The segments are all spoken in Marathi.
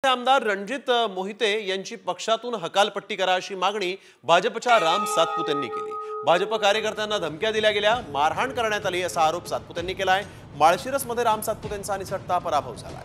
आमदार रणजित मोहिते यांची पक्षातून हकालपट्टी करा अशी मागणी भाजपच्या राम सातपुते यांनी केली। भाजप कार्यकर्त्यांना धमक्या दिल्या गेल्या, मारहाण करण्यात आली असा आरोप सातपुते यांनी केलाय। माळशिरसमध्ये राम सातपुते यांचा निसटता पराभव झालाय।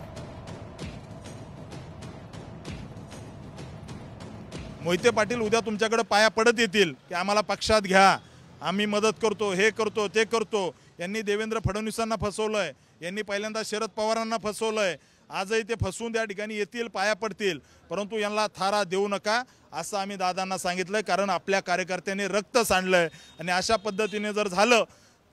मोहिते पाटील उद्या तुमच्याकडे पाया पडत येतील की आम्हाला पक्षात घ्या, आम्ही मदत करतो, हे करतो, ते करतो। यांनी देवेंद्र फडणवीसांना फसवलंय, यांनी पहिल्यांदा शरद पवारांना फसवलंय, आजही ते फसवून त्या ठिकाणी येतील, पाया पडतील, परंतु यांना थारा देऊ नका असं आम्ही दादांना सांगितलंय। कारण आपल्या कार्यकर्त्यांनी रक्त सांडलंय आणि अशा पद्धतीने जर झालं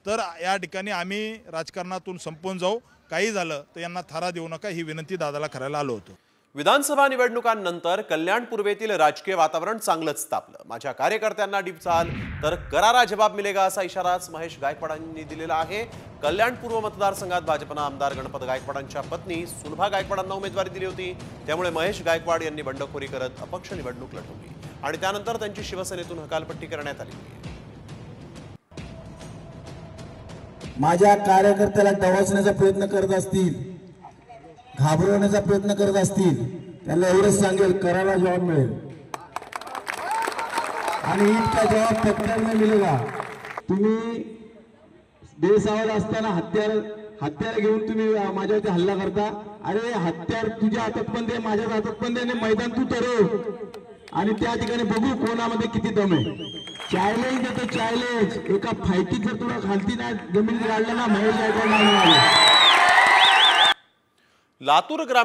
तर या ठिकाणी आम्ही राजकारणातून संपून जाऊ। काही झालं तर यांना थारा देऊ नका ही विनंती दादाला करायला आलो होतो। विधानसभा निवडणुकांनंतर कल्याण पूर्वेतील राजकीय वातावरण चांगलंच तापलं। माझ्या कार्यकर्त्यांना डिपचाल तर करारा जवाब मिलेगा असा इशाराच महेश गायकवाडांनी दिलेला आहे। कल्याण पूर्व मतदारसंघात भाजपनं आमदार गणपत गायकवाडांच्या पत्नी सुलभा गायकवाडांना उमेदवारी दिली होती। त्यामुळे महेश गायकवाड यांनी बंडखोरी करत अपक्ष निवडणूक लढवली आणि त्यानंतर त्यांची शिवसेनेतून हकालपट्टी करण्यात आली। माझ्या कार्यकर्त्याला दवाचण्याचा प्रयत्न करत असतील, घाबरवण्याचा प्रयत्न करत असतील, त्याला एवढंच सांगेल करारा जवाब मिळेल आणि इतका जवाब पत्त्याने मिळेगा। तुम्ही बेसावध असताना हत्यार घेऊन तुम्ही माझ्यावरती हल्ला करता। अरे हत्यार तुझ्या हातात पण दे, माझ्या हातात पण दे आणि मैदान तू ठरव आणि त्या ठिकाणी बघू कोणामध्ये किती दम आहे। चॅलेंज देतो, चॅलेंज। एका फायटिंग जर तुला खालती ना जमिनीत काढलं ना, महेश गायकवाड नाही। लातूर ग्रामीण